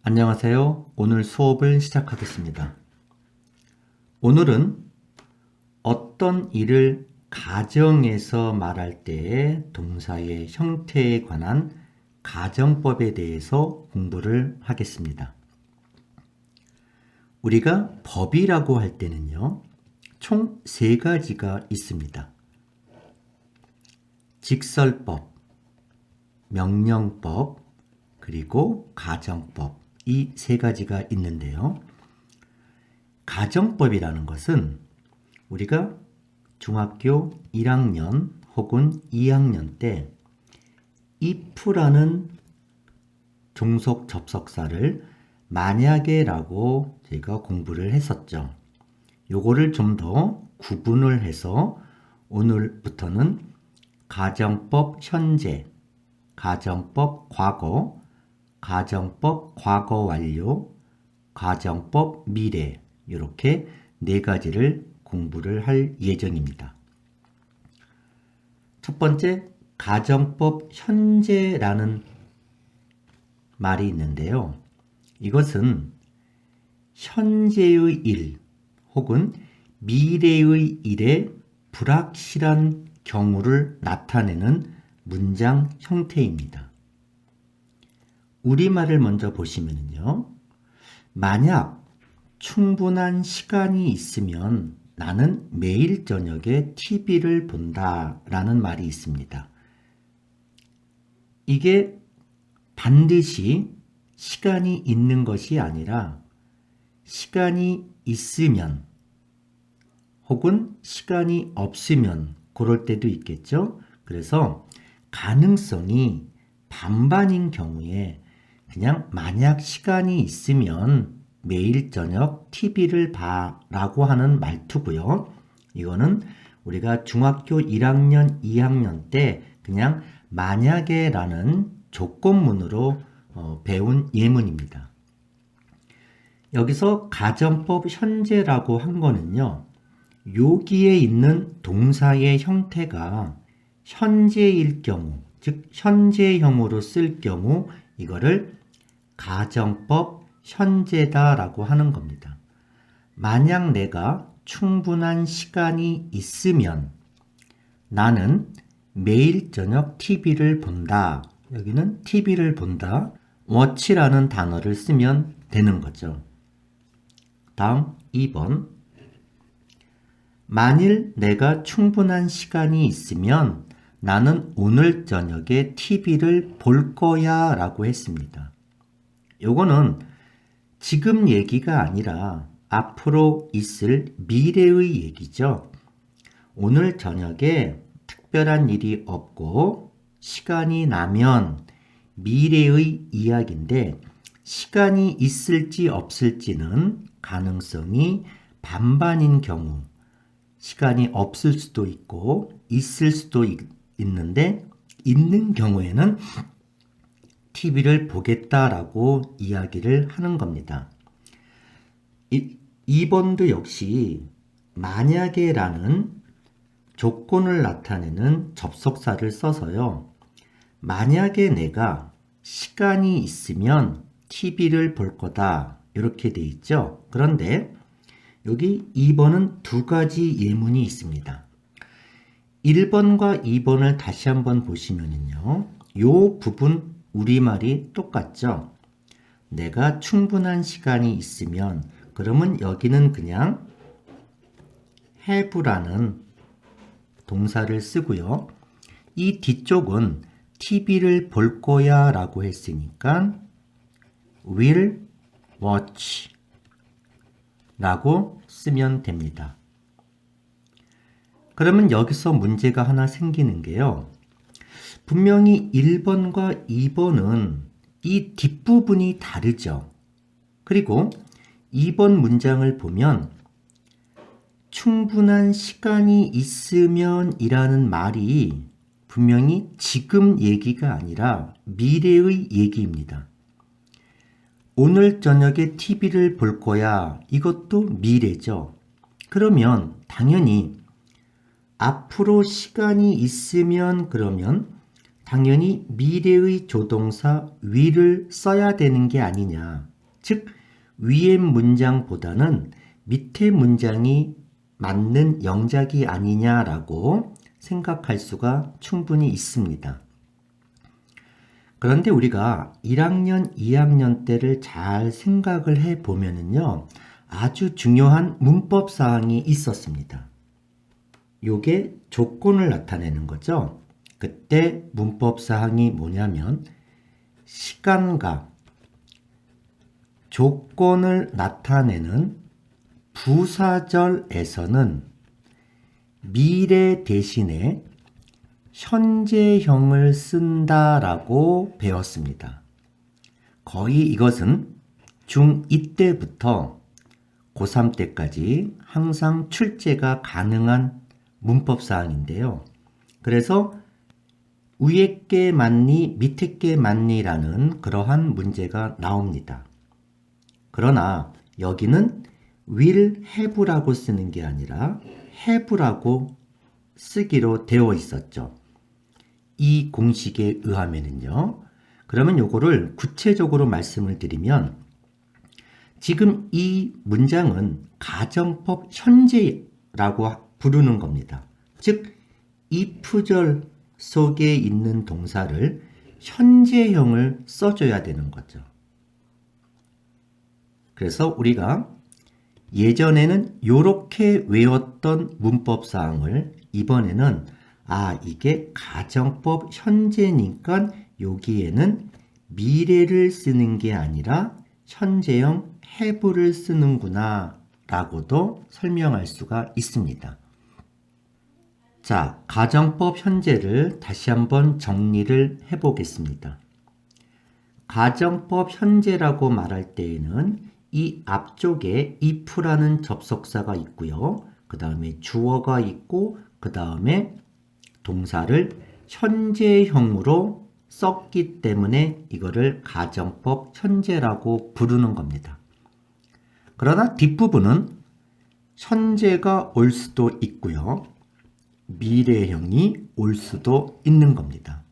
안녕하세요. 오늘 수업을 시작하겠습니다. 오늘은 어떤 일을 가정에서 말할 때의 동사의 형태에 관한 가정법에 대해서 공부를 하겠습니다. 우리가 법이라고 할 때는요, 총 3가지가 있습니다. 직설법, 명령법, 그리고 가정법. 이 3가지가 있는데요. 가정법이라는 것은 우리가 중학교 1학년 혹은 2학년 때 if라는 종속 접속사를 만약에라고 저희가 공부를 했었죠. 요거를 좀 더 구분을 해서 오늘부터는 가정법 현재, 가정법 과거, 가정법 과거 완료, 가정법 미래 이렇게 4가지를 공부를 할 예정입니다. 첫 번째, 가정법 현재라는 말이 있는데요. 이것은 현재의 일 혹은 미래의 일의 불확실한 경우를 나타내는 문장 형태입니다. 우리말을 먼저 보시면요. 만약 충분한 시간이 있으면 나는 매일 저녁에 TV를 본다 라는 말이 있습니다. 이게 반드시 시간이 있는 것이 아니라 시간이 있으면 혹은 시간이 없으면 그럴 때도 있겠죠. 그래서 가능성이 반반인 경우에 그냥 만약 시간이 있으면 매일 저녁 TV를 봐 라고 하는 말투고요. 이거는 우리가 중학교 1학년, 2학년 때 그냥 만약에 라는 조건문으로 배운 예문입니다. 여기서 가정법 현재라고 한 거는요. 여기에 있는 동사의 형태가 현재일 경우, 즉 현재형으로 쓸 경우 이거를 가정법 현재다라고 하는 겁니다. 만약 내가 충분한 시간이 있으면 나는 매일 저녁 TV를 본다. 여기는 TV를 본다. watch라는 단어를 쓰면 되는 거죠. 다음 2번. 만일 내가 충분한 시간이 있으면 나는 오늘 저녁에 TV를 볼 거야 라고 했습니다. 요거는 지금 얘기가 아니라 앞으로 있을 미래의 얘기죠. 오늘 저녁에 특별한 일이 없고 시간이 나면 미래의 이야기인데 시간이 있을지 없을지는 가능성이 반반인 경우 시간이 없을 수도 있고 있을 수도 있는데 있는 경우에는 TV를 보겠다라고 이야기를 하는 겁니다. 2번도 역시 만약에라는 조건을 나타내는 접속사를 써서요. 만약에 내가 시간이 있으면 TV를 볼 거다 이렇게 돼 있죠. 그런데 여기 2번은 2가지 예문이 있습니다. 1번과 2번을 다시 한번 보시면요. 요 부분 우리말이 똑같죠? 내가 충분한 시간이 있으면 그러면 여기는 그냥 have라는 동사를 쓰고요. 이 뒤쪽은 TV를 볼 거야 라고 했으니까 will watch 라고 쓰면 됩니다. 그러면 여기서 문제가 하나 생기는 게요. 분명히 1번과 2번은 이 뒷부분이 다르죠. 그리고 2번 문장을 보면 충분한 시간이 있으면 이라는 말이 분명히 지금 얘기가 아니라 미래의 얘기입니다. 오늘 저녁에 TV를 볼 거야. 이것도 미래죠. 그러면 당연히 앞으로 시간이 있으면 그러면 당연히 미래의 조동사 will을 써야 되는 게 아니냐. 즉 위의 문장보다는 밑의 문장이 맞는 영작이 아니냐라고 생각할 수가 충분히 있습니다. 그런데 우리가 1학년, 2학년 때를 잘 생각을 해 보면은요, 아주 중요한 문법 사항이 있었습니다. 요게 조건을 나타내는 거죠. 그때 문법 사항이 뭐냐면 시간과 조건을 나타내는 부사절에서는 미래 대신에 현재형을 쓴다라고 배웠습니다. 거의 이것은 중2 때부터 고3 때까지 항상 출제가 가능한 문법 사항인데요. 그래서 위에 게 맞니, 밑에 게 맞니라는 그러한 문제가 나옵니다. 그러나 여기는 will have라고 쓰는 게 아니라 have라고 쓰기로 되어 있었죠. 이 공식에 의하면은요. 그러면 요거를 구체적으로 말씀을 드리면 지금 이 문장은 가정법 현재라고 부르는 겁니다. 즉 if절 속에 있는 동사를 현재형을 써줘야 되는 거죠. 그래서 우리가 예전에는 이렇게 외웠던 문법 사항을 이번에는 이게 가정법 현재니까 여기에는 미래를 쓰는 게 아니라 현재형 have를 쓰는구나 라고도 설명할 수가 있습니다. 자, 가정법 현재를 다시 한번 정리를 해보겠습니다. 가정법 현재라고 말할 때에는 이 앞쪽에 if라는 접속사가 있고요. 그 다음에 주어가 있고 그 다음에 동사를 현재형으로 썼기 때문에 이거를 가정법 현재라고 부르는 겁니다. 그러나 뒷부분은 현재가 올 수도 있고요. 미래형이 올 수도 있는 겁니다.